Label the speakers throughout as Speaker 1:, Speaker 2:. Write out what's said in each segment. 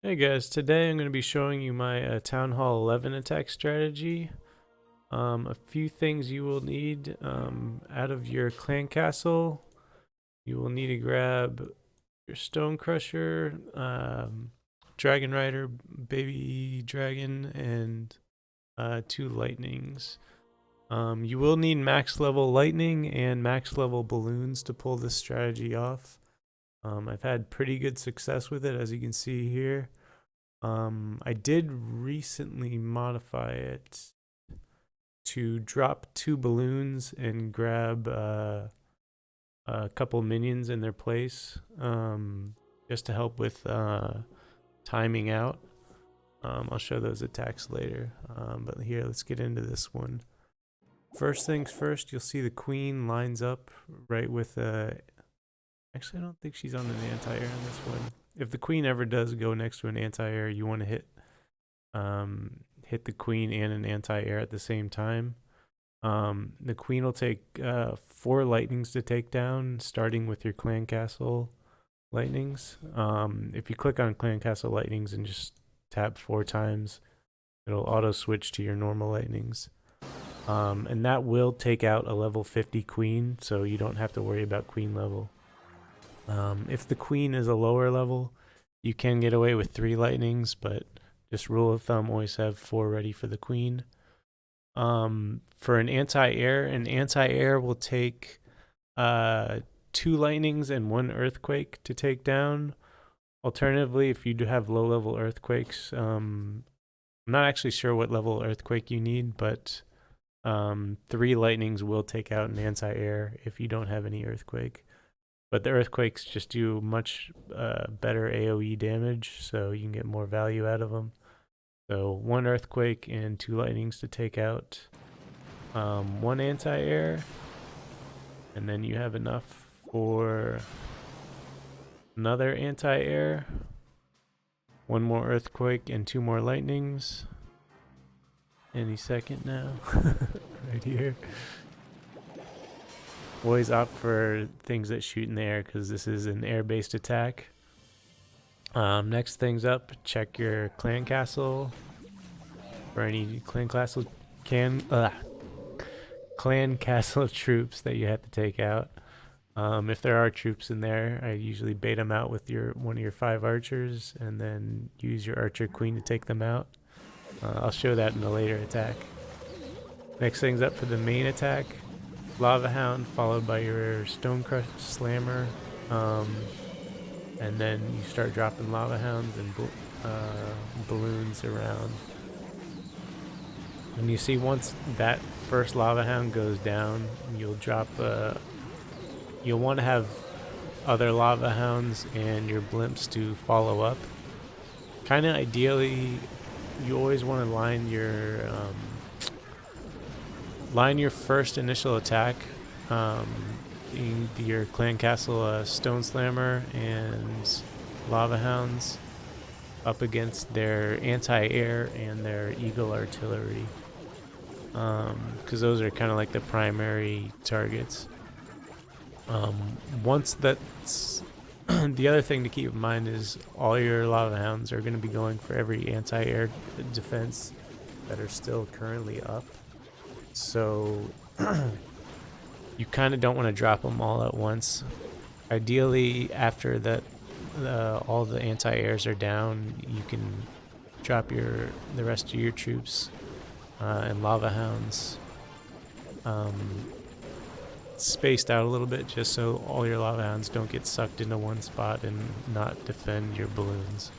Speaker 1: Hey guys, today I'm going to be showing you my Town Hall 11 attack strategy. A few things you will need out of your clan castle. You will need to grab your stone crusher, dragon rider, baby dragon, and two lightnings. You will need max level lightning and max level balloons to pull this strategy off. I've had pretty good success with it, as you can see here. I did recently modify it to drop two balloons and grab a couple minions in their place, just to help with timing out. I'll show those attacks later, but here, let's get into this one. First things first, you'll see the queen lines up right with actually, I don't think she's on an anti-air on this one. If the queen ever does go next to an anti-air, you want to hit the queen and an anti-air at the same time. The queen will take 4 lightnings to take down, starting with your clan castle lightnings. If you click on clan castle lightnings and just tap 4 times, it'll auto switch to your normal lightnings. And that will take out a level 50 queen, so you don't have to worry about queen level. If the queen is a lower level, you can get away with 3 lightnings, but just rule of thumb, always have 4 ready for the queen. For an anti-air will take 2 lightnings and 1 earthquake to take down. Alternatively, if you do have low level earthquakes, I'm not actually sure what level earthquake you need, but 3 lightnings will take out an anti-air if you don't have any earthquake. But the earthquakes just do much better AoE damage, so you can get more value out of them. So 1 earthquake and 2 lightnings to take out 1 anti-air, and then you have enough for another anti-air, 1 more earthquake, and 2 more lightnings. Any second now, right here. Always opt for things that shoot in the air because this is an air-based attack. Next things up, check your clan castle for any clan castle troops that you have to take out. If there are troops in there, I usually bait them out with one of your 5 archers and then use your archer queen to take them out. I'll show that in a later attack. Next things up for the main attack, Lava Hound followed by your Stone Crush Slammer, and then you start dropping Lava Hounds and balloons around. And you see once that first Lava Hound goes down, you'll drop you'll want to have other Lava Hounds and your blimps to follow up. Kind of ideally, you always want to line your first initial attack, your clan castle stone slammer and lava hounds up against their anti-air and their eagle artillery, because those are kind of like the primary targets. Once that's the other thing to keep in mind is all your lava hounds are going to be going for every anti-air defense that are still currently up. So you kind of don't want to drop them all at once. Ideally, after that, all the anti-airs are down, you can drop the rest of your troops and lava hounds spaced out a little bit, just so all your lava hounds don't get sucked into one spot and not defend your balloons.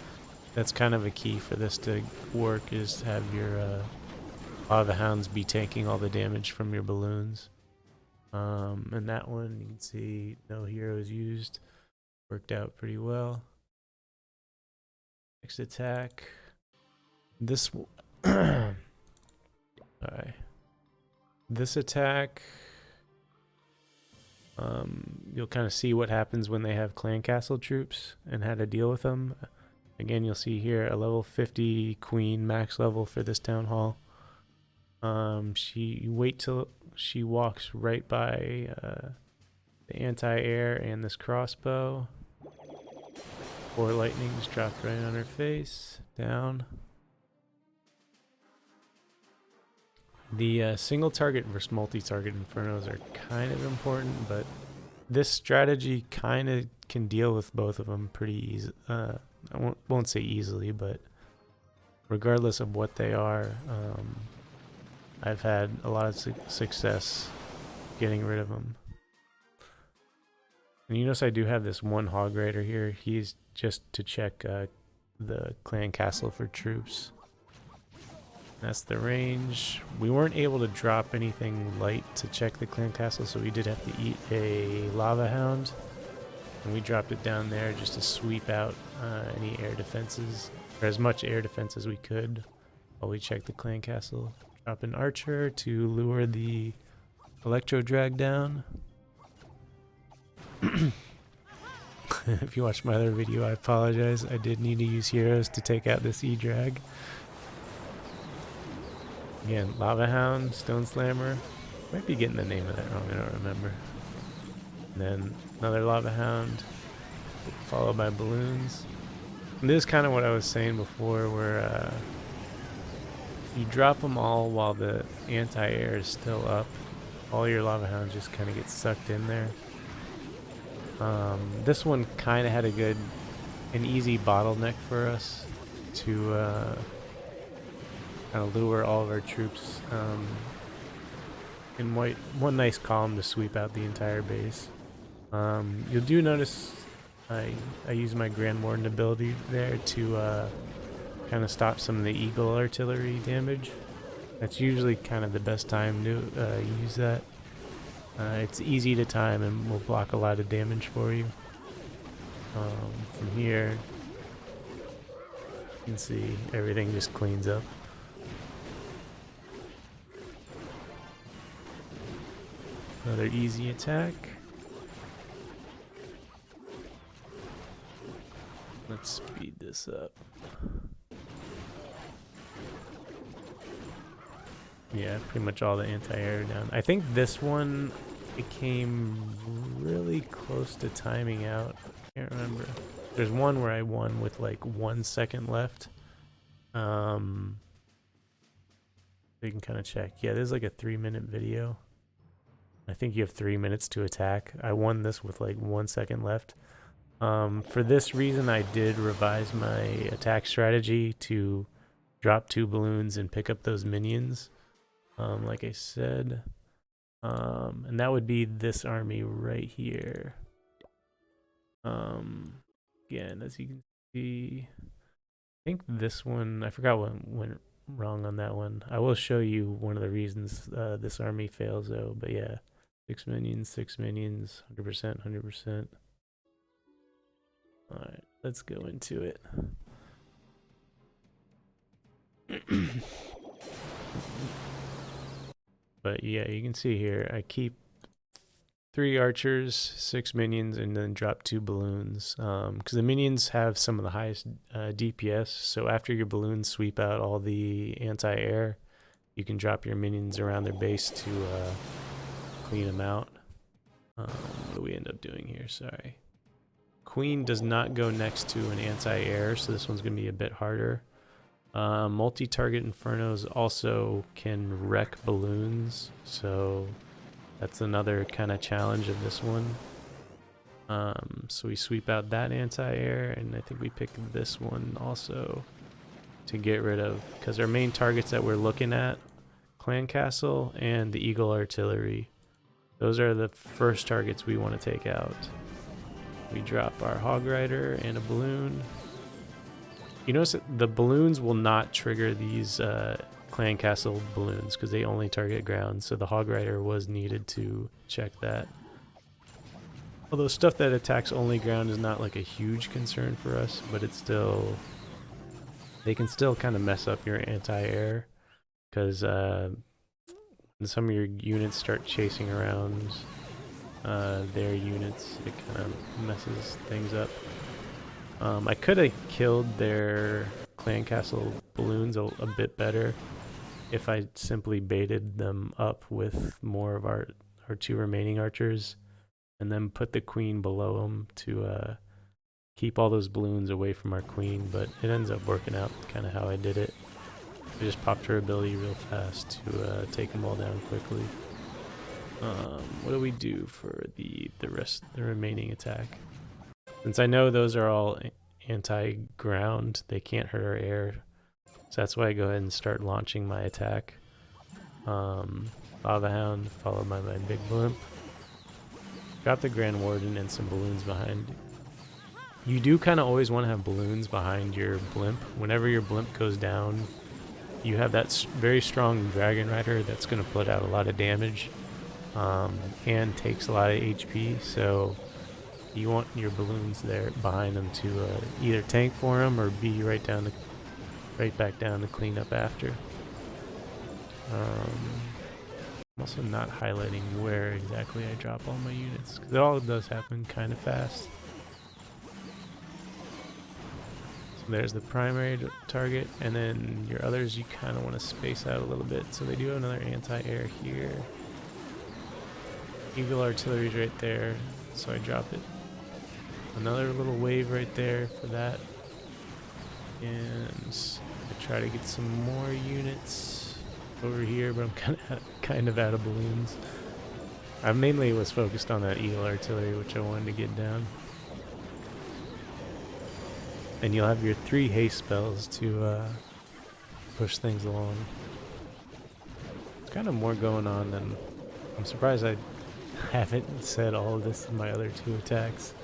Speaker 1: That's kind of a key for this to work, is to have your lava hounds be taking all the damage from your balloons. And that one, you can see no heroes used. Worked out pretty well. Next attack. This Alright. This attack, you'll kind of see what happens when they have clan castle troops and how to deal with them. Again, you'll see here a level 50 queen, max level for this town hall. You wait till she walks right by the anti-air and this crossbow. 4 lightnings dropped right on her face. Down. The single target versus multi-target infernos are kind of important, but this strategy kind of can deal with both of them pretty easy. I won't say easily, but regardless of what they are, I've had a lot of success getting rid of them. And you notice I do have this one hog rider here. He's just to check the clan castle for troops. That's the range. We weren't able to drop anything light to check the clan castle, so we did have to eat a lava hound. And we dropped it down there just to sweep out any air defenses, or as much air defense as we could while we checked the clan castle. Drop an archer to lure the electro drag down. If you watched my other video, I apologize. I did need to use heroes to take out this E-drag. Again, Lava Hound, Stone Slammer. Might be getting the name of that wrong, I don't remember. And then another Lava Hound, followed by balloons. And this is kind of what I was saying before, where you drop them all while the anti-air is still up. All your Lava Hounds just kind of get sucked in there. This one kind of had an easy bottleneck for us to kind of lure all of our troops in one nice column to sweep out the entire base. You'll do notice I use my Grand Warden ability there to kind of stop some of the eagle artillery damage. That's usually kind of the best time to use that. It's easy to time and will block a lot of damage for you. From here, you can see everything just cleans up. Another easy attack. Let's speed this up. Yeah, pretty much all the anti-air down. I think this one, it came really close to timing out. I can't remember. There's one where I won with like 1 second left. You can kind of check. Yeah, there's like a 3-minute video. I think you have 3 minutes to attack. I won this with like 1 second left. For this reason, I did revise my attack strategy to drop 2 balloons and pick up those minions. Like I said, and that would be this army right here. Again, as you can see, I think this one, I forgot what went wrong on that one. I will show you one of the reasons this army fails though, but yeah, 6 minions, 100%, 100%. Alright, let's go into it. But yeah, you can see here, I keep 3 archers, 6 minions, and then drop 2 balloons. Because the minions have some of the highest DPS, so after your balloons sweep out all the anti-air, you can drop your minions around their base to clean them out. What do we end up doing here? Sorry. Queen does not go next to an anti-air, so this one's going to be a bit harder. Multi-target infernos also can wreck balloons, so that's another kind of challenge of this one. So we sweep out that anti-air, and I think we pick this one also to get rid of, because our main targets that we're looking at, Clan Castle and the Eagle Artillery, those are the first targets we want to take out. We drop our Hog Rider and a balloon. You notice that the balloons will not trigger these Clan Castle balloons because they only target ground, so the Hog Rider was needed to check that. Although stuff that attacks only ground is not like a huge concern for us, but it's still, they can still kind of mess up your anti-air, because when some of your units start chasing around their units, it kind of messes things up. I could have killed their Clan Castle balloons a bit better if I simply baited them up with more of our 2 remaining archers and then put the queen below them to keep all those balloons away from our queen, but it ends up working out kind of how I did it. I just popped her ability real fast to take them all down quickly. What do we do for the remaining attack? Since I know those are all anti-ground, they can't hurt our air. So that's why I go ahead and start launching my attack. Lava Hound, followed by my big blimp. Got the Grand Warden and some balloons behind. You do kind of always want to have balloons behind your blimp. Whenever your blimp goes down, you have that very strong Dragon Rider that's going to put out a lot of damage and takes a lot of HP. So you want your balloons there behind them to either tank for them or be right back down to clean up after. I'm also not highlighting where exactly I drop all my units, because it all does happen kind of fast. So there's the primary target, and then your others you kind of want to space out a little bit. So they do have another anti-air here. Eagle Artillery's right there, so I drop it. Another little wave right there for that. And I try to get some more units over here, but I'm kind of out of balloons. I mainly was focused on that Eagle Artillery, which I wanted to get down. And you'll have your 3 haste spells to push things along. There's kind of more going on than... I'm surprised I haven't said all of this in my other 2 attacks.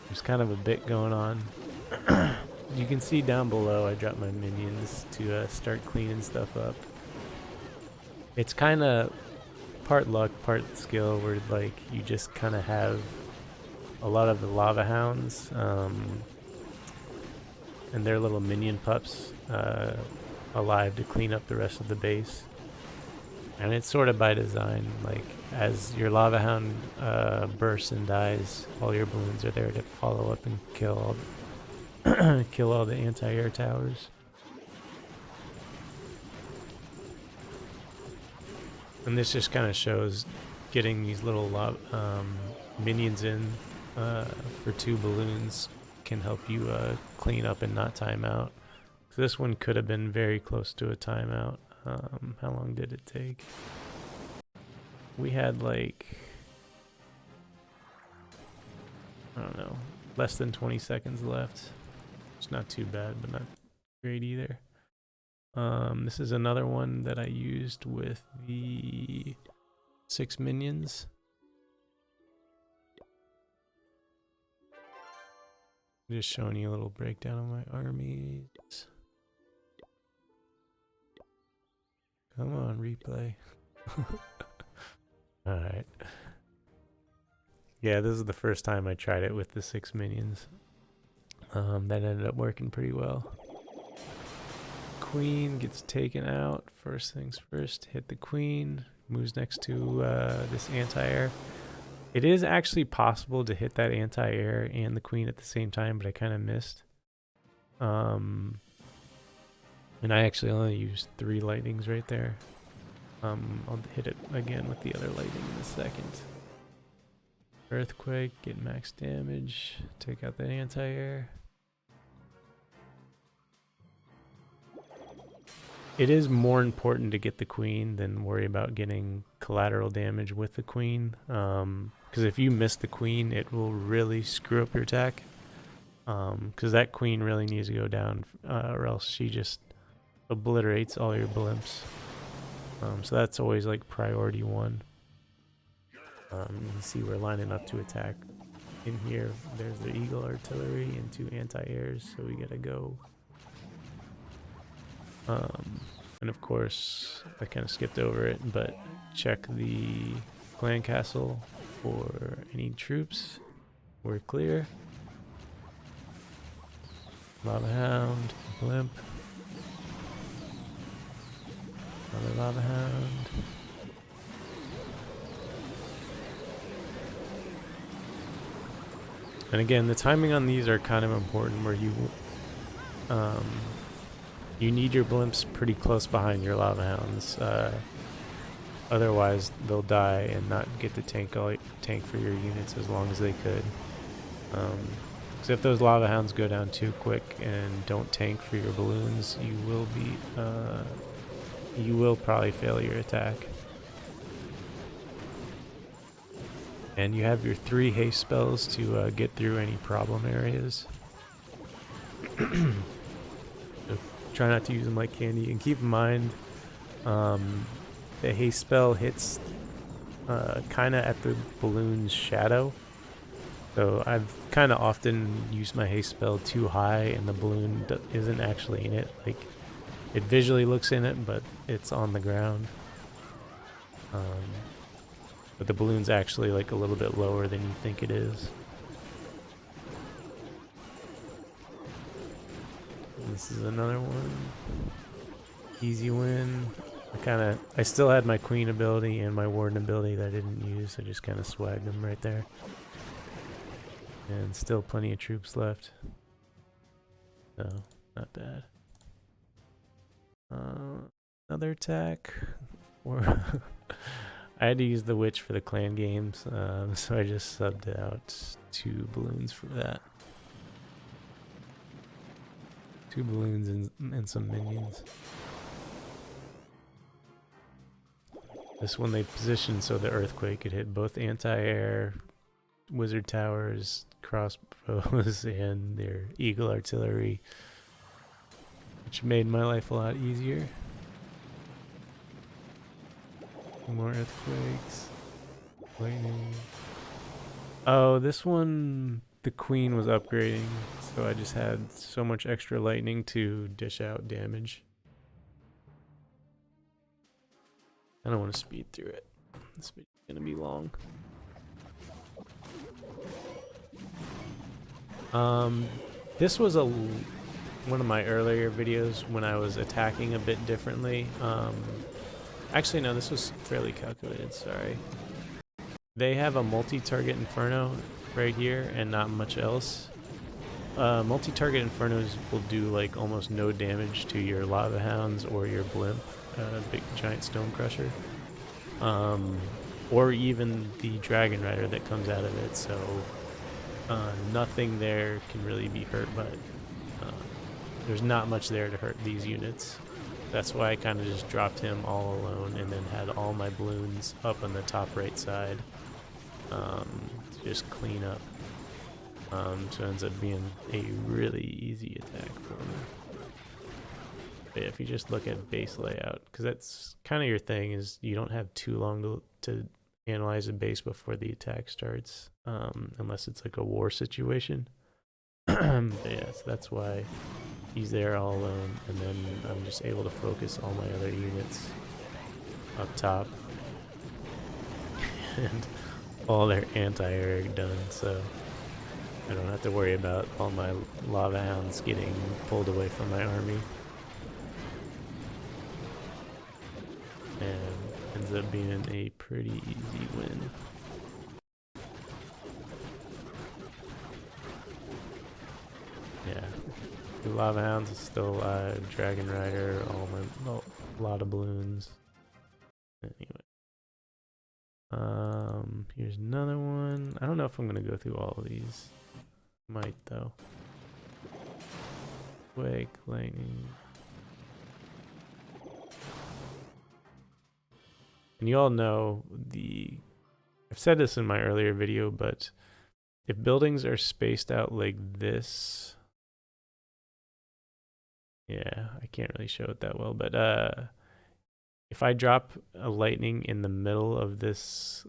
Speaker 1: There's kind of a bit going on. You can see down below I dropped my minions to start cleaning stuff up. It's kind of part luck, part skill, where like you just kind of have a lot of the lava hounds and their little minion pups alive to clean up the rest of the base. And it's sort of by design, like as your lava hound bursts and dies, all your balloons are there to follow up and kill all the anti-air towers. And this just kind of shows getting these little minions in for 2 balloons can help you clean up and not time out. So this one could have been very close to a timeout. How long did it take? We had like, I don't know, less than 20 seconds left. It's not too bad, but not great either. This is another one that I used with the 6 minions. Just showing you a little breakdown of my armies. Come on, replay. Alright. Yeah, this is the first time I tried it with the 6 minions. That ended up working pretty well. Queen gets taken out. First things first, hit the queen. Moves next to this anti-air. It is actually possible to hit that anti-air and the queen at the same time, but I kind of missed. And I actually only used 3 lightnings right there. I'll hit it again with the other lightning in a second. Earthquake, get max damage. Take out that anti-air. It is more important to get the queen than worry about getting collateral damage with the queen. Because if you miss the queen, it will really screw up your attack. Because that queen really needs to go down, or else she just obliterates all your blimps. So that's always like priority 1. You can see we're lining up to attack. In here, there's the Eagle Artillery and 2 anti-airs, so we gotta go. And of course, I kind of skipped over it, but check the clan castle for any troops. We're clear. Lava Hound, blimp. Another Lava Hound. And again, the timing on these are kind of important, where you need your blimps pretty close behind your lava hounds. Otherwise, they'll die and not get to tank for your units as long as they could. So if those lava hounds go down too quick and don't tank for your balloons, you will probably fail your attack. And you have your 3 haste spells to get through any problem areas. So try not to use them like candy, and keep in mind the haste spell hits kind of at the balloon's shadow. So I've kind of often used my haste spell too high and the balloon isn't actually in it. Like, it visually looks in it, but it's on the ground. But the balloon's actually like a little bit lower than you think it is. This is another one. Easy win. I still had my queen ability and my warden ability that I didn't use. I just kind of swagged them right there. And still plenty of troops left. So, not bad. Another attack. Or I had to use the witch for the clan games, so I just subbed out 2 balloons for that. 2 balloons and some minions. This one they positioned so the earthquake could hit both anti-air, wizard towers, crossbows, and their eagle artillery, which made my life a lot easier. More earthquakes. Lightning. Oh, this one, the queen was upgrading, so I just had so much extra lightning to dish out damage. I don't want to speed through it. This video's gonna be long. This was one of my earlier videos when I was attacking a bit differently. Actually, no, this was fairly calculated, sorry. They have a multi-target inferno right here and not much else. Multi-target infernos will do like almost no damage to your lava hounds or your blimp, big giant stone crusher. Or even the dragon rider that comes out of it, so nothing there can really be hurt, but there's not much there to hurt these units. That's why I kind of just dropped him all alone and then had all my balloons up on the top right side to just clean up. So it ends up being a really easy attack for me. But yeah, if you just look at base layout, because that's kind of your thing, is you don't have too long to analyze a base before the attack starts, unless it's like a war situation. But yeah, so that's why he's there all alone, and then I'm just able to focus all my other units up top and all their anti-air done, so I don't have to worry about all my lava hounds getting pulled away from my army. And ends up being a pretty easy win. Yeah. The lava hounds is still alive, dragon rider, a lot of balloons. Anyway. Here's another one. I don't know if I'm gonna go through all of these. Might though. Quake, lightning. And you all know I've said this in my earlier video, but if buildings are spaced out like this, yeah, I can't really show it that well, but if I drop a lightning in the middle of this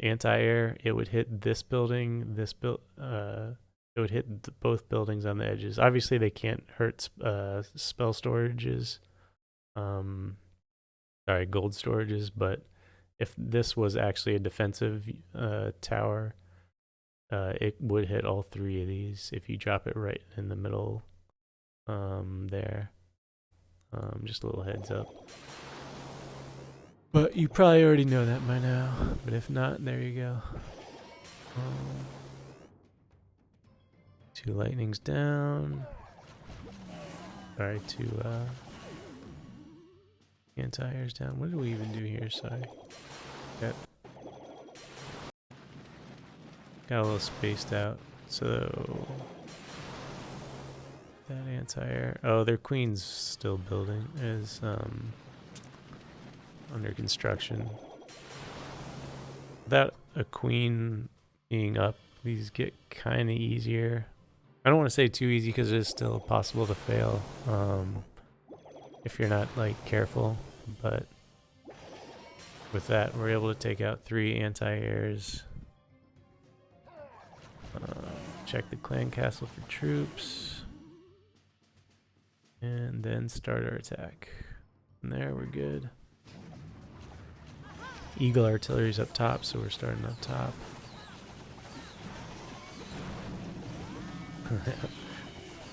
Speaker 1: anti-air, it would hit this building, it would hit both buildings on the edges. Obviously, they can't hurt spell storages, sorry, gold storages, but if this was actually a defensive tower, it would hit all 3 of these if you drop it right in the middle there. Just a little heads up. But you probably already know that by now. But if not, there you go. 2 lightnings down. Sorry, 2 anti-airs down. What did we even do here? Sorry. Got a little spaced out. So that anti-air. Oh, their queen's still building. Is under construction. Without a queen being up, these get kind of easier. I don't want to say too easy because it is still possible to fail if you're not like careful. But with that, we're able to take out 3 anti-airs. Check the clan castle for troops. And then start our attack. And there, we're good. Eagle artillery's up top, so we're starting up top.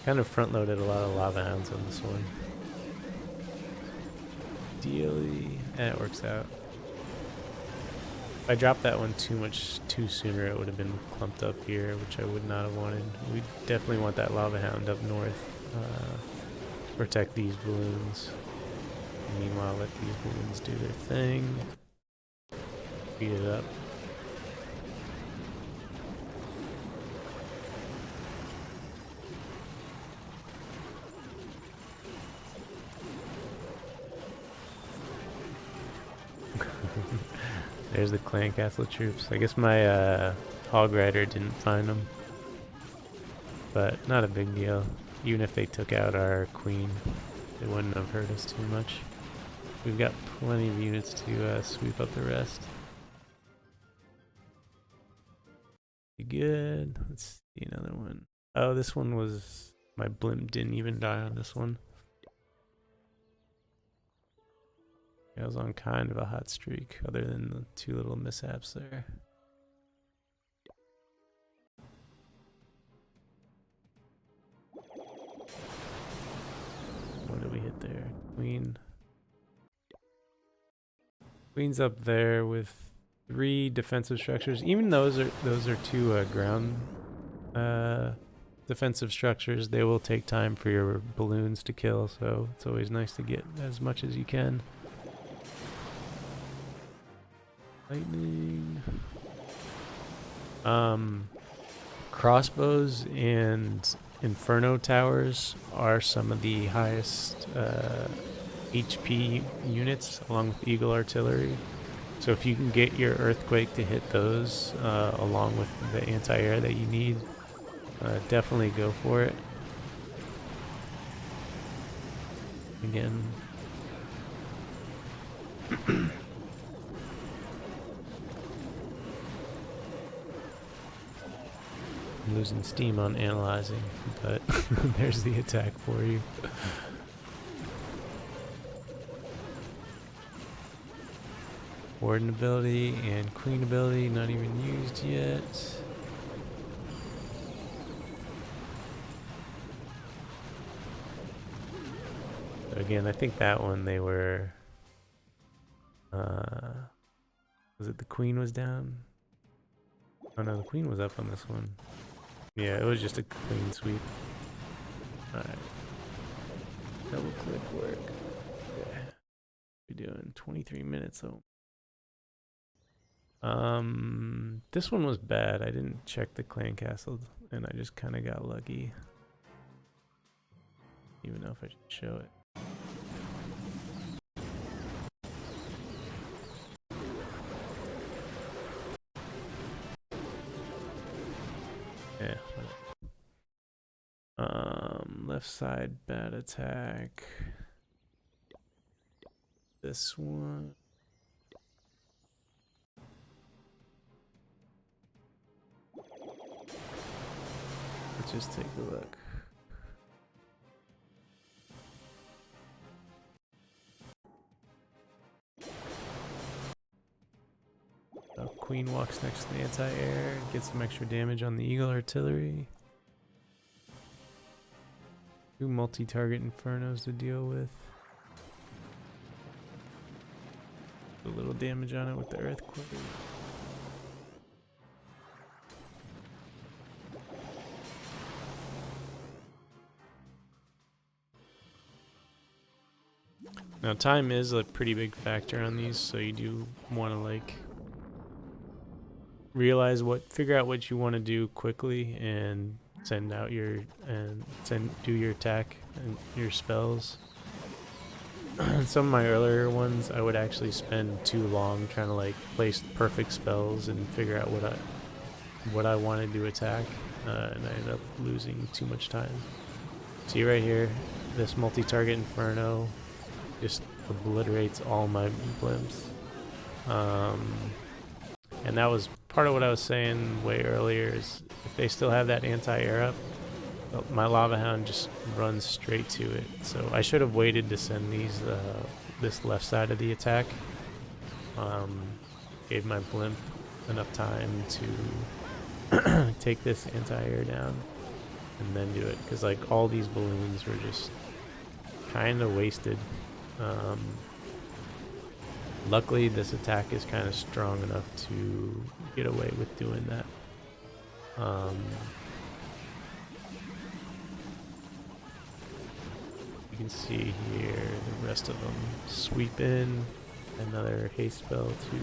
Speaker 1: Kind of front-loaded a lot of lava hounds on this one. Ideally, it works out. If I dropped that one too sooner, it would have been clumped up here, which I would not have wanted. We definitely want that lava hound up north to protect these balloons. Meanwhile, let these balloons do their thing. Beat it up. There's the clan castle troops. I guess my hog rider didn't find them, but not a big deal. Even if they took out our queen, it wouldn't have hurt us too much. We've got plenty of units to sweep up the rest. Good. Let's see another one. Oh, this one was... my blimp didn't even die on this one. I was on kind of a hot streak, other than the 2 little mishaps there. What did we hit there? Queen. Queen's up there with 3 defensive structures. Even those are 2 ground defensive structures. They will take time for your balloons to kill, so it's always nice to get as much as you can. Lightning. Crossbows and inferno towers are some of the highest HP units, along with eagle artillery. So if you can get your earthquake to hit those along with the anti-air that you need, definitely go for it. Again. I'm losing steam on analyzing, but there's the attack for you. Warden ability and queen ability not even used yet. So again, I think that one they were... was it the queen was down? Oh no, the queen was up on this one. Yeah, it was just a clean sweep. Alright. Double click work. Okay. We're doing 23 minutes though. This one was bad. I didn't check the clan castle and I just kind of got lucky. Even know if I should show it. Yeah. Left side bad attack. This one. Let's just take a look. Queen walks next to the anti-air, gets some extra damage on the eagle artillery. 2 multi-target infernos to deal with. A little damage on it with the earthquake. Now time is a pretty big factor on these, so you do want to like figure out what you want to do quickly and do your attack and your spells. Some of my earlier ones, I would actually spend too long trying to like place perfect spells and figure out what I wanted to attack, and I ended up losing too much time. See right here, this multi-target Inferno just obliterates all my blimps. And that was part of what I was saying way earlier, is if they still have that anti-air up, my Lava Hound just runs straight to it. So I should have waited to send these this left side of the attack. Gave my blimp enough time to take this anti-air down and then do it, because like all these balloons were just kind of wasted. Luckily this attack is kind of strong enough to get away with doing that. You can see here the rest of them sweep in. Another haste spell to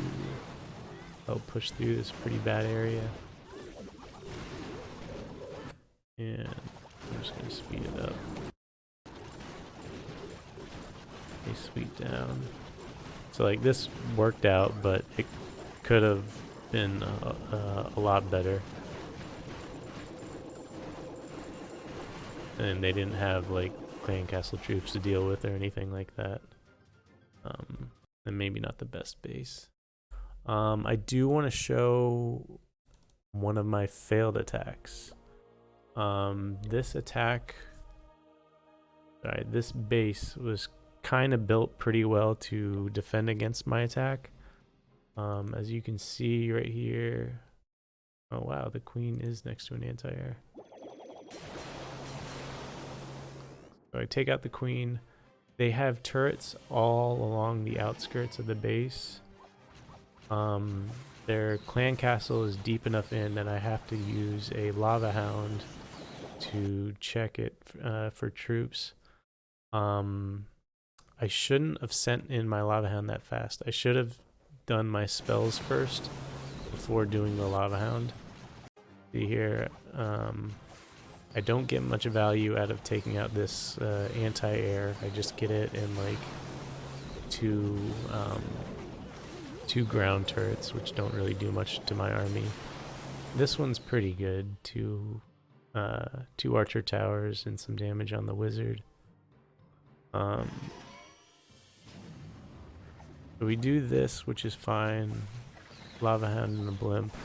Speaker 1: help push through this pretty bad area. And I'm just going to speed it up. They sweep down. So like this worked out, but it could have been a lot better. And they didn't have like clan castle troops to deal with or anything like that. And maybe not the best base. I do want to show one of my failed attacks. This attack, this base was kind of built pretty well to defend against my attack. As you can see right here, oh wow, the queen is next to an anti-air. So I take out the queen. They have turrets all along the outskirts of the base. Their clan castle is deep enough in that I have to use a lava hound to check it for troops. I shouldn't have sent in my lava hound that fast. I should have done my spells first before doing the lava hound. See here, I don't get much value out of taking out this anti-air. I just get it in like two ground turrets, which don't really do much to my army. This one's pretty good. Two archer towers and some damage on the wizard. So we do this, which is fine. Lava hound and a blimp.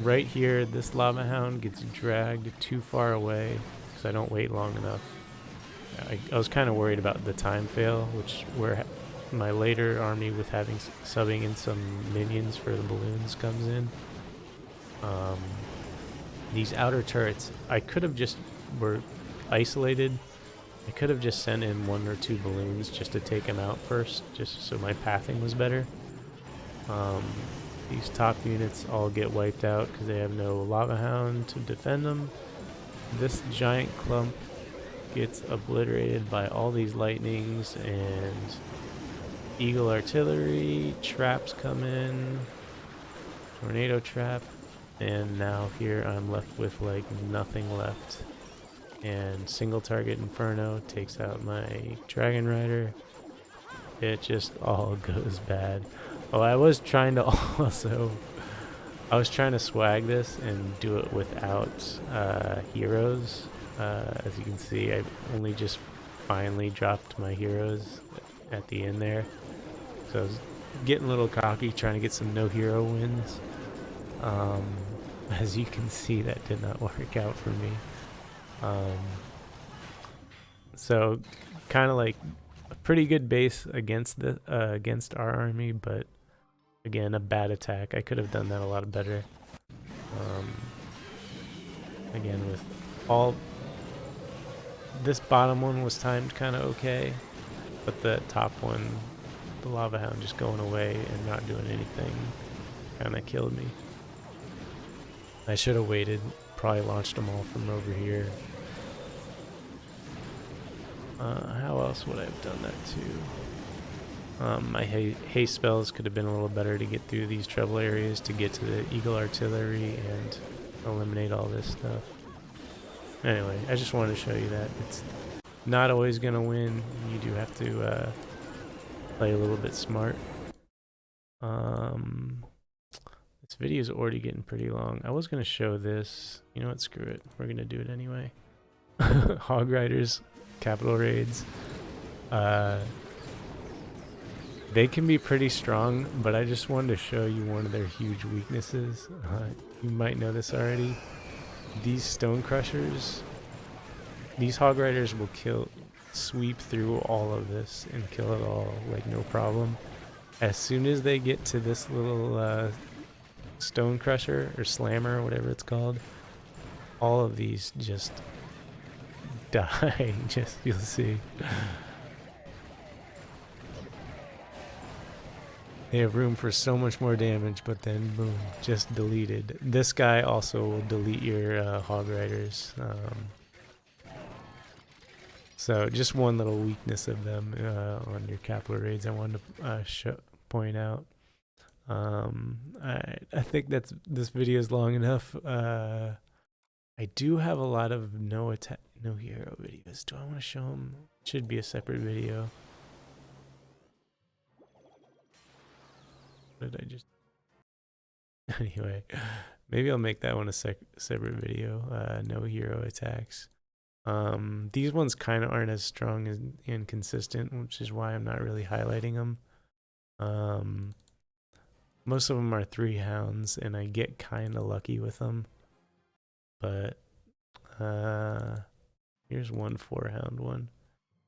Speaker 1: Right here, this lava hound gets dragged too far away because I don't wait long enough. I was kind of worried about the time fail, which where my later army with having subbing in some minions for the balloons comes in. These outer turrets, I could have just were isolated. I could have just sent in 1 or 2 balloons just to take them out first, just so my pathing was better. These top units all get wiped out because they have no lava hound to defend them. This giant clump gets obliterated by all these lightnings, and eagle artillery, traps come in, tornado trap, and now here I'm left with like nothing left. And single target Inferno takes out my Dragon Rider. It just all goes bad. Oh, I was trying to swag this and do it without heroes. As you can see, I only just finally dropped my heroes at the end there. So I was getting a little cocky, trying to get some no hero wins. As you can see, that did not work out for me. So kind of like a pretty good base against our army, but again, a bad attack. I could have done that a lot better. Again, with all this bottom one was timed kind of okay, but the top one, the lava hound just going away and not doing anything, kind of killed me. I should have waited, probably launched them all from over here. How else would I have done that too? My haste spells could have been a little better to get through these trouble areas to get to the eagle artillery and eliminate all this stuff. Anyway, I just wanted to show you that it's not always gonna win. You do have to play a little bit smart. This video is already getting pretty long. I was gonna show this. You know what? Screw it. We're gonna do it anyway. Hog Riders, capital raids. They can be pretty strong, but I just wanted to show you one of their huge weaknesses. You might know this already. These stone crushers, these hog riders will sweep through all of this and kill it all like no problem. As soon as they get to this little stone crusher or slammer or whatever it's called, all of these just die. Just you'll see. They have room for so much more damage, but then boom, just deleted. This guy also will delete your hog riders. So just one little weakness of them on your capital raids I wanted to point out. I think this video is long enough. I do have a lot of no hero videos. Do I want to show them? It should be a separate video. What did I just... Anyway, maybe I'll make that one a separate video. No hero attacks. These ones kind of aren't as strong and consistent, which is why I'm not really highlighting them. Most of them are 3 hounds, and I get kind of lucky with them. But here's one 4-hound one.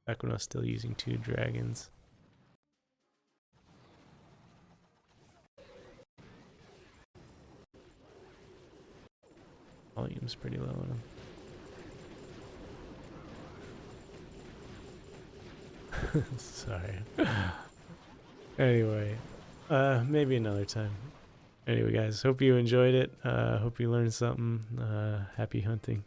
Speaker 1: Back when I was still using 2 dragons. Volume's pretty low on them. Sorry. Anyway, maybe another time. Anyway, guys, hope you enjoyed it. Hope you learned something. Happy hunting.